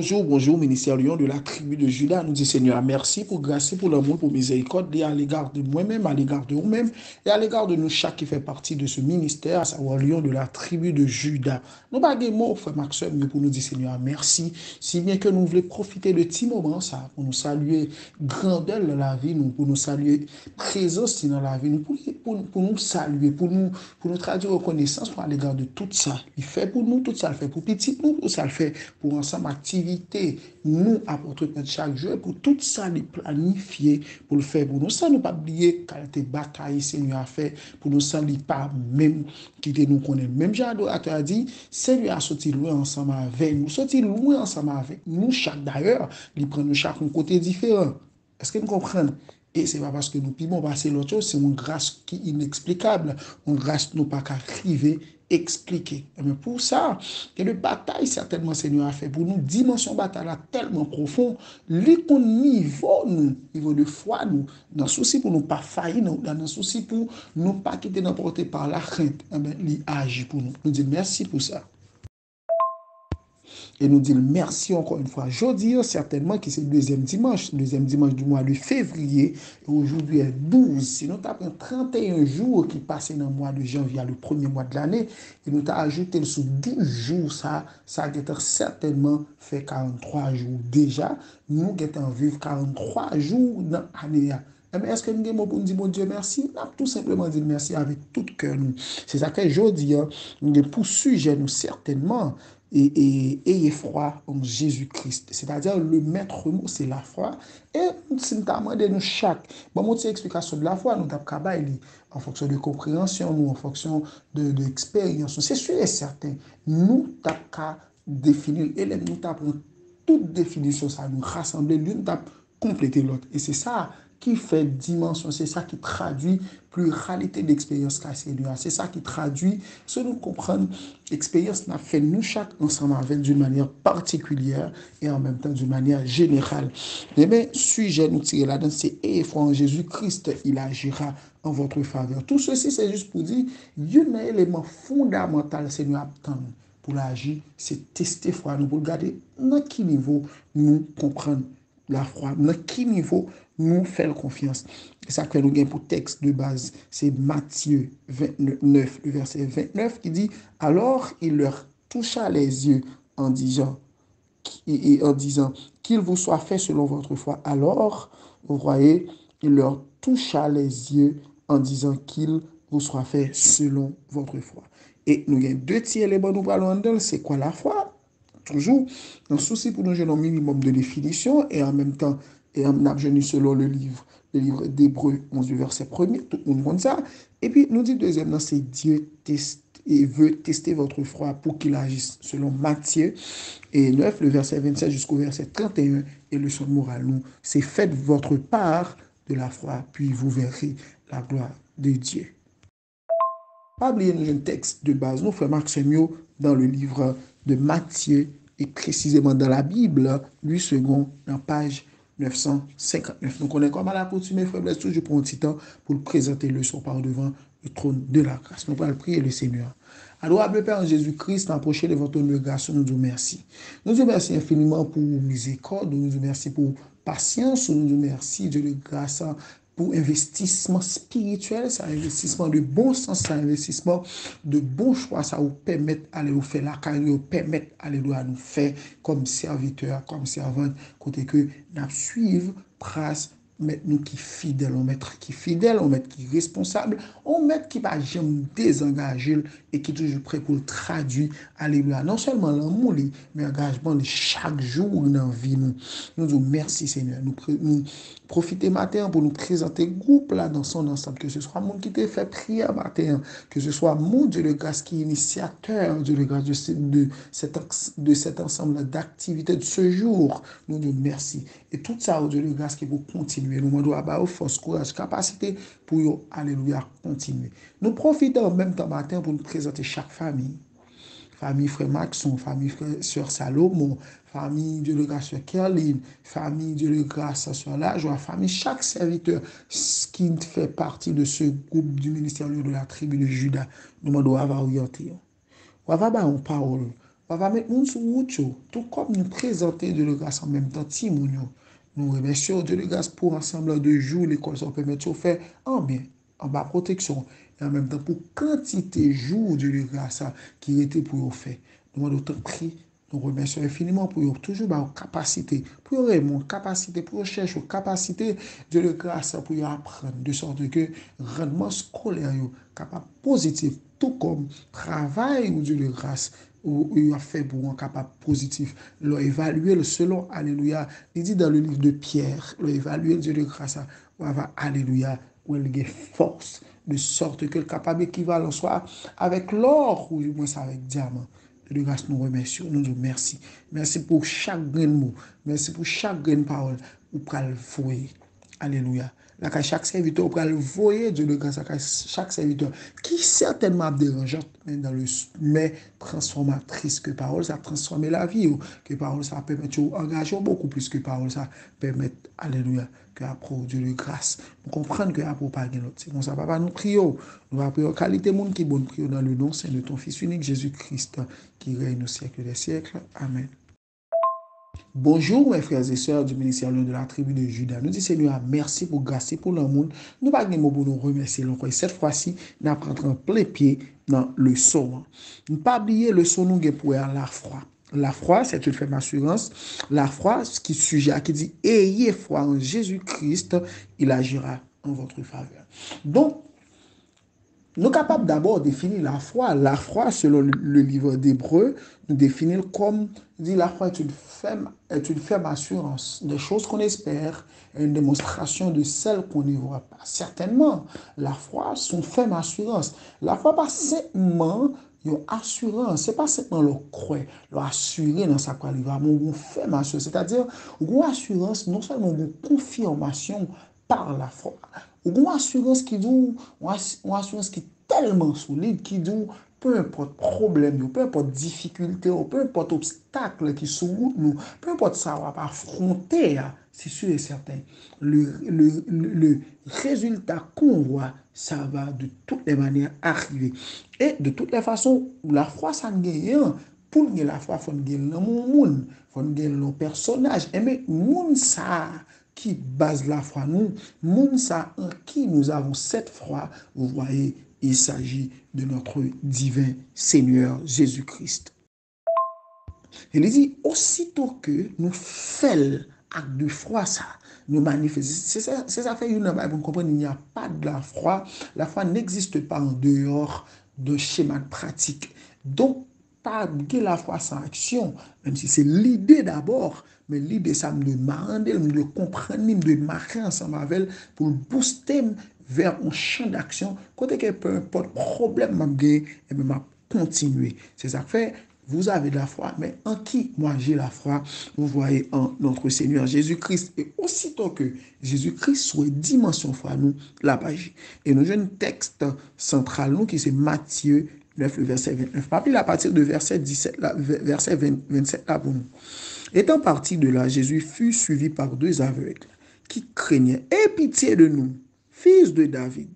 Bonjour, bonjour, ministère Lion de la tribu de Juda. Nous dit Seigneur, merci pour grâce, pour l'amour, pour miséricorde, et à l'égard de moi-même, à l'égard de vous-même, et à l'égard de nous chaque qui fait partie de ce ministère, à savoir Lion de la tribu de Juda. Nous baguons, frère Maxime, pour nous dire Seigneur, merci, si bien que nous voulons profiter de petits moments, ça, pour nous saluer grandeur dans la vie, nous, pour nous saluer présence dans la vie, nous, pour nous saluer, pour nous traduire reconnaissance à l'égard de tout ça. Il fait pour nous, tout ça le fait pour petit nous, tout ça le fait pour ensemble activité, nous apporter chaque jour, pour tout ça les planifier, pour le faire pour nous. Ça, nous pas oublier qualité bataille Seigneur a fait, pour nous ça, pas même qui nous connaît. Même Jean-Adorateur a dit, Seigneur a sorti loin ensemble avec nous, sorti loin ensemble avec nous, chaque d'ailleurs, il prend nous chaque un côté différent. Est-ce que nous comprenons? Et ce n'est pas parce que nous pouvons passer l'autre chose, c'est une grâce qui est inexplicable, une grâce nous pas qu'à arriver expliquer. Mais pour ça, que le bataille, certainement, Seigneur a fait pour nous, dimension bataille là, tellement profond, niveau de foi, nous, dans le souci pour nous pas faillir, dans le souci pour nous pas quitter n'emporter par la crainte, il agit pour nous. Nous disons merci pour ça. Et nous disons merci encore une fois. Jeudi, certainement, que c'est le deuxième dimanche du mois de février. Et aujourd'hui est 12. Sinon, tu as pris 31 jours qui passent dans le mois de janvier, le premier mois de l'année. Et nous t'as ajouté sous 12 jours, ça a certainement fait 43 jours déjà. Nous avons vivre 43 jours dans l'année. Mais est-ce que nous avons pour dire bon Dieu merci? Nous avons tout simplement dit merci avec tout cœur. C'est ça que je dis. Nous avons pour sujet, nous certainement, et ayez foi en Jésus-Christ. C'est-à-dire, le maître mot, c'est la foi. Et c'est notamment de nous chaque. Bon, moi, explication de la foi, nous avons en fonction de compréhension, nous, en fonction d'expérience. C'est sûr et certain. Nous avons définir, et nous avons toute définition, ça nous rassembler, l'une avons compléter l'autre. Et c'est ça qui fait dimension, c'est ça qui traduit pluralité d'expérience qu'a Seigneur. C'est ça qui traduit, ce nous comprendre, l'expérience n'a fait nous chaque ensemble avec d'une manière particulière et en même temps d'une manière générale. Eh bien, sujet nous tirer là-dedans, c'est ayez foi en Jésus-Christ, il agira en votre faveur. Tout ceci, c'est juste pour dire, il y a un élément fondamental, Seigneur, attend pour l'agir, c'est tester foi nous, pour regarder dans quel niveau nous comprenons la foi, dans quel niveau nous faisons confiance. Et ça que nous avons pour texte de base, c'est Matthieu 29, le verset 29 qui dit, alors il leur toucha les yeux en disant qu'il vous soit fait selon votre foi. Alors, vous voyez, il leur toucha les yeux en disant qu'il vous soit fait selon votre foi. Et nous avons deux petits éléments nous parlons d'elle, c'est quoi la foi? Toujours un souci pour nous, j'ai un minimum de définition et en même temps, et on a selon le livre d'Hébreu 11, verset 1er, tout le monde ça. Et puis, nous dit deuxièmement, c'est Dieu teste et veut tester votre foi pour qu'il agisse selon Matthieu et 9, le verset 27 jusqu'au verset 31. Et le son moral, nous, c'est faites votre part de la foi, puis vous verrez la gloire de Dieu. Pas oublier nous un texte de base, nous, frère Marc Semio, dans le livre de Matthieu, et précisément dans la Bible, 8 secondes, dans page 959. Donc, on est comme à la coutume, frère Blaise, toujours pour un petit temps pour le présenter le son par devant le trône de la grâce. Nous allons prier le Seigneur. Adorable Père en Jésus-Christ, approchez de votre grâce, nous disons merci. Nous disons merci infiniment pour miséricorde, nous disons merci pour patience, nous disons merci, Dieu de grâce, pour investissement spirituel, c'est un investissement de bon sens, c'est un investissement de bon choix, ça vous permet d'aller vous faire la carrière, vous permet d'aller nous faire comme serviteur, comme servante, côté que nous suivons, trace, mettre nous qui fidèle, on mettre qui fidèle, on mettre qui responsable, on mettre qui va jamais désengager et qui est toujours prêt pour le traduire, alléluia. Non seulement l'amour, mais engagement chaque jour dans la vie. Nous disons merci Seigneur. Nous profiter matin pour nous présenter le groupe là dans son ensemble, que ce soit mon qui te fait prière matin, que ce soit mon Dieu de grâce qui est initiateur Dieu de grâce de cet ensemble d'activités de ce jour. Nous disons merci. Et tout ça, Dieu de grâce qui vous continuer. Nous demandons à vous force, courage, capacité pour alléluia continuer. Nous profitons en même temps matin pour nous présenter chaque famille. Famille frère Maxon, famille frère sœur Salomon, famille Dieu de grâce sœur Kerline, famille Dieu de grâce sœur Lajoie, famille chaque serviteur qui fait partie de ce groupe du ministère de la tribu de Juda. Nous demandons à vous orienter. On va avoir une parole. on va mettre moun sous route, tout comme nous présenter de grâce en même temps, Timoun, nous remercions Dieu de grâce pour ensemble de jours, l'école, ça permet de faire en bien, en bas protection, et en même temps pour quantité de jours de grâce qui était pour vous faire. Nous demandons autant prix. Nous remercions infiniment pour eux, toujours ma capacité, pour eux, mon capacité, pour chercher capacité de grâce pour eux apprendre, de sorte que rendement scolaire capable positif, tout comme travail ou de grâce ou il a fait pour un capable positif, l'ont évalué le selon, alléluia, il dit dans le livre de Pierre, l'ont évalué Dieu de grâce, alléluia, où il a force, de sorte que le capable équivalent soit avec l'or ou du moins avec diamant. De grâce, nous remercions, nous disons merci. Merci pour chaque grain de mot. Merci pour chaque grain de parole. Ou pour le voyer. Alléluia. Là, chaque serviteur, pour le voyer, Dieu de grâce, à chaque serviteur, qui certainement dérangeante, mais transformatrice que parole, ça transforme la vie. Que parole, ça permet de engager beaucoup plus que parole, ça permet, alléluia, que après Dieu de grâce. Nous comprenons que après pas l'autre. C'est comme ça, papa, nous prions. Nous va prier qualité monde qui bonne prière dans le nom Saint de ton Fils unique Jésus-Christ, qui règne au siècle des siècles. Amen. Bonjour mes frères et sœurs du ministère de la tribu de Juda. Nous disons Seigneur, merci pour grâce et pour l'amour. Nous pas de mots pour nous remercier. Encore cette fois-ci, nous apprendrons en plein pied dans le son. Ne pas oublier le son nous pour la foi. La foi, c'est une ferme assurance. La foi, ce qui sujet qui dit ayez foi en Jésus-Christ, il agira en votre faveur. Donc, nous sommes capables d'abord de définir la foi. La foi, selon le livre d'Hébreu, nous définir comme, dit la foi est une ferme assurance des choses qu'on espère et une démonstration de celles qu'on ne voit pas. Certainement, la foi, c'est une ferme assurance. La foi, pas simplement une assurance, c'est pas simplement le croire, l'assurer dans sa quoi il va, mais une ferme assurance. C'est-à-dire, une assurance, non seulement une confirmation par la foi, une assurance qui dit, une assurance qui est tellement solide, qui dit, peu importe problème, peu importe difficulté, peu importe obstacle qui sont nous, peu importe ça, on va pas affronter, c'est sûr et certain. Le résultat qu'on voit, ça va de toutes les manières arriver. Et de toutes les façons, la foi, ça ne gagne. Pour gagner la foi, il faut gagner le monde, il faut gagner le personnage. Et mais, monde ça, qui base la foi, nous, monde ça, en qui nous avons cette foi, vous voyez, il s'agit de notre divin Seigneur Jésus-Christ. Il dit, aussitôt que nous faisons acte de foi, ça, nous manifestons. C'est ça fait une Bible, vous comprenez, il n'y a pas de la foi. La foi n'existe pas en dehors de schéma pratique. Donc, pas de la foi sans action, même si c'est l'idée d'abord, mais l'idée, ça me demande de comprendre, de marquer ensemble avec pour booster vers un champ d'action, côté que peu importe problème, et m'a continuer. C'est ça que fait, vous avez de la foi, mais en qui moi j'ai la foi, vous voyez en notre Seigneur Jésus-Christ. Et aussitôt que Jésus-Christ soit dimension foi, nous, la page. Et nous avons un texte central, nous, qui c'est Matthieu 9, le verset 29. Puis à partir de verset 17, verset 27, là pour nous. Étant parti de là, Jésus fut suivi par deux aveugles qui craignaient. Aie pitié de nous, fils de David.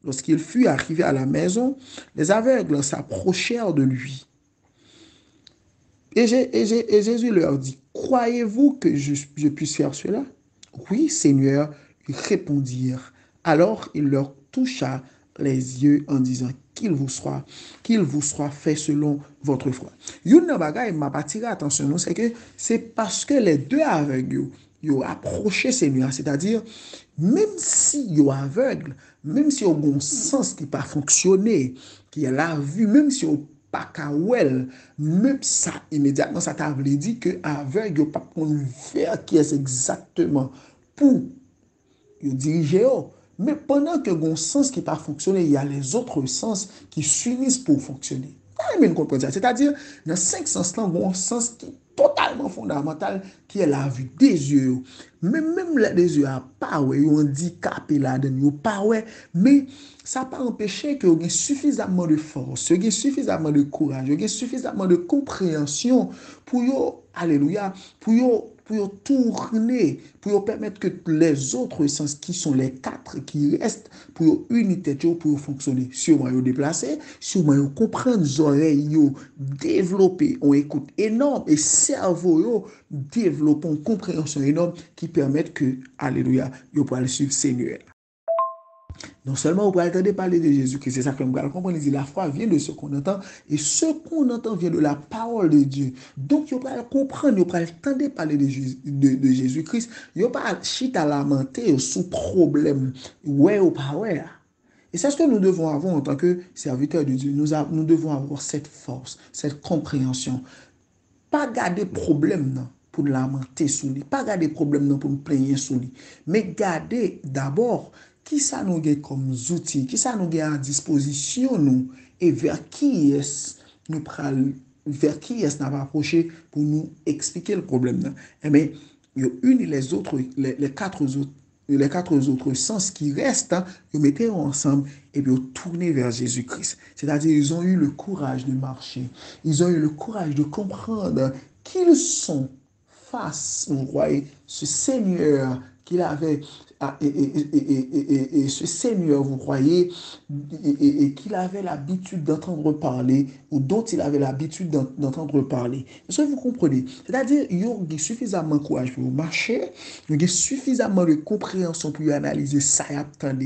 Lorsqu'il fut arrivé à la maison, les aveugles s'approchèrent de lui. Et Jésus leur dit, croyez-vous que je puisse faire cela? Oui, Seigneur, ils répondirent. Alors il leur toucha les yeux en disant qu'il vous soit fait selon votre foi. Une bagay m'a attiré attention, c'est que c'est parce que les deux aveugles ont approché Seigneur, c'est-à-dire même si ils sont aveugles, même si ils ont un sens qui n'a pas fonctionné, qui a la vue, même si ils n'ont pas kawel, même ça, immédiatement, ça t'a dit que aveugle, ils pas faire qui est exactement pour diriger. Mais pendant que mon sens qui n'a pas fonctionné, il y a les autres sens qui s'unissent pour fonctionner. C'est-à-dire, dans 5 sens-là, un sens qui est totalement fondamental, qui est la vue des yeux. Mais même les yeux, pas ouais, ils ont handicapé là-dedans, pas ouais, mais ça n'a pas empêché que vous ayez suffisamment de force, vous ayez suffisamment de courage, vous ayez suffisamment de compréhension pour alléluia, pour pour tourner, pour permettre que les autres sens qui sont les quatre qui restent, pour unité, pour fonctionner. Sûrement, ils déplacer, sûrement, ils comprendre, les oreilles, développer, on écoute énorme, et cerveau, développer une compréhension énorme qui permettent que, alléluia, ils peuvent suivre Seigneur. Non seulement on peut entendre parler de Jésus-Christ, c'est ça que nous comprenons, il dit la foi vient de ce qu'on entend, et ce qu'on entend vient de la parole de Dieu. Donc, on peut comprendre, on peut entendre parler de Jésus-Christ, on peut chita lamenter sous problème, ouais ou pas ouais. Et c'est ce que nous devons avoir en tant que serviteurs de Dieu. Nous devons avoir cette force, cette compréhension. Pas garder problème non, pour lamenter sur lui, pas garder problème non, pour nous plaigner sur lui, mais garder d'abord qui ça nous a comme outils, qui ça nous a à disposition nous, et vers qui est nous pral, vers qui est nous approcher pour nous expliquer le problème. Non. Eh bien, une et les autres, les quatre autres sens qui restent, hein, ils mettaient ensemble et puis ils tournaient vers Jésus-Christ. C'est-à-dire, ils ont eu le courage de marcher. Ils ont eu le courage de comprendre qu'ils sont face, vous voyez, ce Seigneur qu'il avait, et ce Seigneur, vous croyez, et qu'il avait l'habitude d'entendre parler, ou dont il avait l'habitude d'entendre parler. Est-ce que vous comprenez? C'est-à-dire, il y a suffisamment de courage pour marcher, il y a suffisamment de compréhension pour analyser ça et attendre,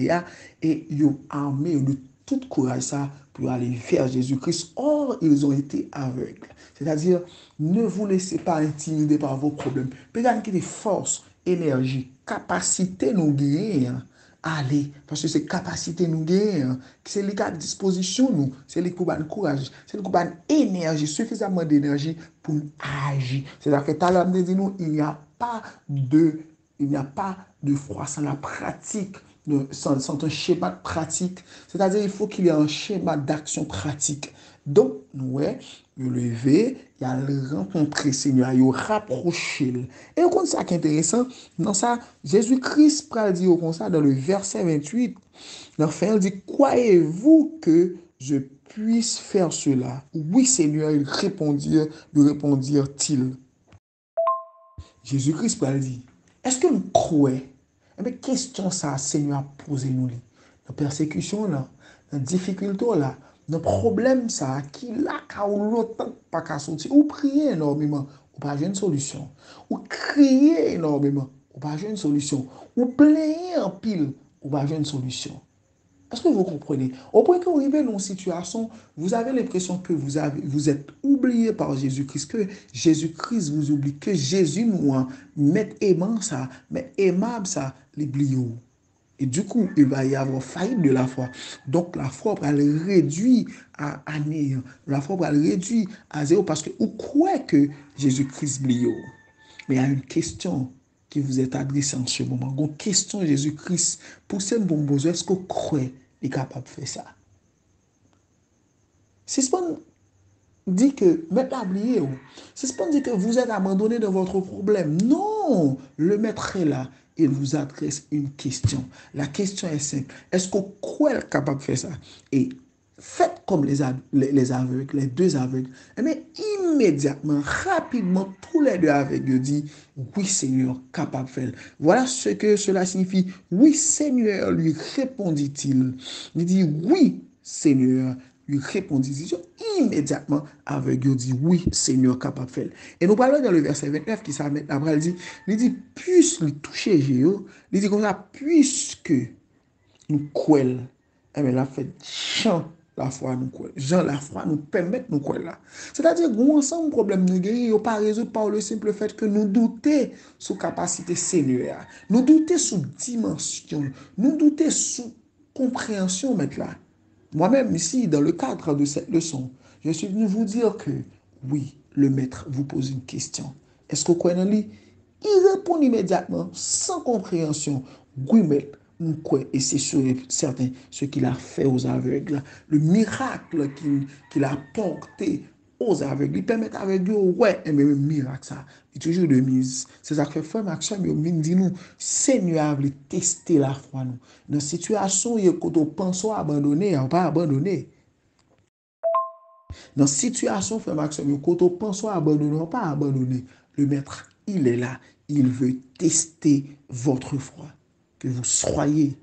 et il y a armé de tout courage ça pour aller vers Jésus-Christ. Or, ils ont été aveugles. C'est-à-dire, ne vous laissez pas intimider par vos problèmes. Peut-être qu'il y a des forces, énergie, capacité nous gagner. Allez, parce que c'est capacité nous gagner. C'est les cas de disposition nous. C'est les coups de courage. C'est les coups d'énergie, suffisamment d'énergie pour agir. C'est-à-dire que tout à l'heure, nous, il n'y a pas de foi sans la pratique, sans un schéma de pratique. C'est-à-dire il faut qu'il y ait un schéma d'action pratique. Donc, ouais, il lever, il a rencontré Seigneur, il a rapproché. Et comme ça qui est intéressant, dans ça, Jésus-Christ dit comme ça dans le verset 28, enfin, il dit, croyez-vous que je puisse faire cela? Oui, Seigneur, lui répondirent-ils. Jésus-Christ dit, est-ce que nous croyons? Eh bien, question ça, Seigneur a posé nous. La persécution, là, la difficulté, là, le problème, ça, qui là, quand longtemps pas qu'à sortir, ou prier énormément, ou pas une solution. Ou crier énormément, ou pas une solution. Ou plaigner en pile, ou pas une solution. Est-ce que vous comprenez? Au point que vous arrivez dans une situation, vous avez l'impression que vous êtes oublié par Jésus-Christ, que Jésus-Christ vous oublie, que Jésus nous met aimant ça, mais aimable ça, l'oublie. Et du coup, il va y avoir faillite de la foi. Donc, la foi va le réduire à néant. La foi va le réduire à zéro parce que vous croyez que Jésus-Christ oublie. Mais il y a une question qui vous est adressée en ce moment. Une question Jésus-Christ, pour ce bon besoin, est-ce que vous croyez qu'il est capable de faire ça? Si ce n'est dit que, maintenant, oubliez, si ce n'est dit que vous êtes abandonné de votre problème, non, le maître est là. Il vous adresse une question. La question est simple. Est-ce que vous croyez capable de faire ça? Et faites comme les aveugles, les deux aveugles. Mais immédiatement, rapidement, tous les deux aveugles disent, oui Seigneur, capable de faire. Voilà ce que cela signifie. Oui Seigneur, lui répondit-il. Il dit, oui Seigneur, lui répondit-il. Immédiatement, aveugle dit, oui Seigneur, capable de faire. Et nous parlons dans le verset 29 qui s'amène après, il dit, puisse le toucher Jéhovah, il dit comme ça, puisque nous croyons, eh bien, la fait chant la foi nous croit. Jean la foi nous permet nous croire là. C'est-à-dire qu'on ensemble problème nous gagne, pas résoudre par le simple fait que nous doutons sous capacité Seigneur. Nous doutons sous dimension, nous doutons sous compréhension maintenant. Moi-même ici dans le cadre de cette leçon, je suis venu vous dire que oui, le maître vous pose une question. Est-ce que vous croyez en lui? Il répond immédiatement sans compréhension. Oui, maître. Et c'est sûr et certain ce qu'il a fait aux aveugles, le miracle qu'il a porté aux aveugles. Il permet aux aveugles, ouais, mais le miracle, ça, il est toujours de mise. C'est ça que fait Maxime, il dit nous, Seigneur a voulu tester la foi. Nous. Dans la situation, quand on pense à abandonner, on pas abandonner. Dans la situation, frère Maxime, quand on pense à abandonner, on pas abandonner. Le maître il est là. Il veut tester votre foi. Que vous soyez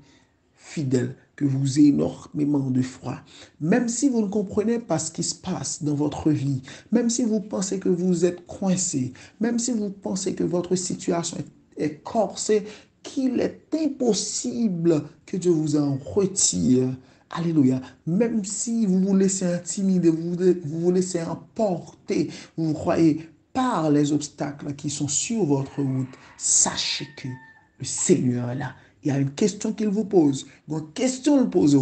fidèle, que vous ayez énormément de foi. Même si vous ne comprenez pas ce qui se passe dans votre vie, même si vous pensez que vous êtes coincé, même si vous pensez que votre situation est corsée, qu'il est impossible que Dieu vous en retire. Alléluia. Même si vous vous laissez intimider, vous vous laissez emporter, vous croyez par les obstacles qui sont sur votre route, sachez que le Seigneur est là. Il y a une question qu'il vous pose. Une question le pose.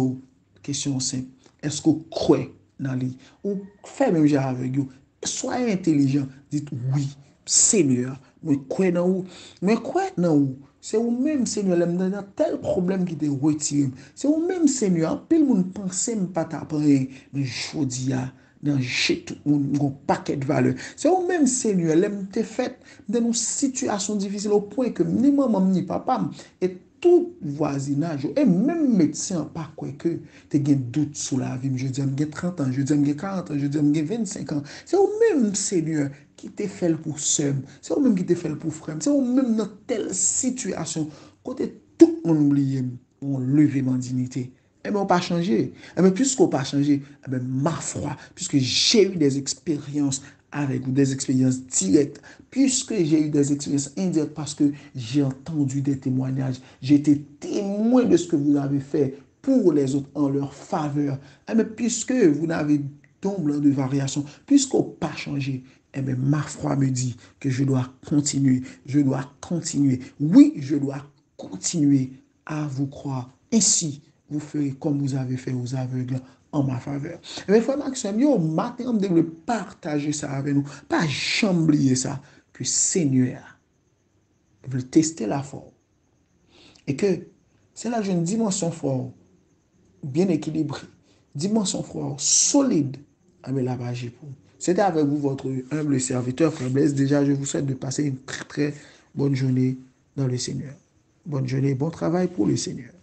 Question simple. Est-ce que vous croyez dans lui? Ou faites même genre avec vous. Soyez intelligent. Dites oui, Seigneur, moi crois dans vous. Moi crois dans vous. C'est vous-même, Seigneur, dans tel problème qui te retire. C'est vous-même, Seigneur. Pile moun pense pas t'apprendre. Mais je dis dans tout un paquet de valeurs. C'est vous-même, Seigneur, l'aime te fait dans une situation difficile au point que ni maman ni papa et tout voisinage et même médecin pas quoi que tu as doute sur la vie. Je dis, j'ai 30 ans, je dis, j'ai 40 ans, je dis, j'ai 25 ans. C'est vous-même, Seigneur, qui te fait pour seul. C'est vous-même qui te fait pour frère. C'est vous-même dans telle situation. Côté tout le monde oublie, on lever ma dignité. Eh bien, on pas changé. Eh bien, puisqu'on n'a pas changé, eh bien, ma foi, puisque j'ai eu des expériences avec vous, des expériences directes, puisque j'ai eu des expériences indirectes parce que j'ai entendu des témoignages, j'ai été témoin de ce que vous avez fait pour les autres en leur faveur. Eh bien, puisque vous n'avez donc blanc de variation, puisqu'on n'a pas changé, eh bien, ma foi me dit que je dois continuer, je dois continuer. Oui, je dois continuer à vous croire. Ainsi, vous ferez comme vous avez fait aux aveugles en ma faveur. Mais frère Maxime, yo, matin, on devrait partager ça avec nous. Pas jamais oublier ça. Que Seigneur veut tester la foi. Et que c'est là une dimension forte, bien équilibrée, dimension forte, solide, avec la magie pour. C'était avec vous votre humble serviteur, Frère Blaise. Déjà, je vous souhaite de passer une très, très bonne journée dans le Seigneur. Bonne journée, bon travail pour le Seigneur.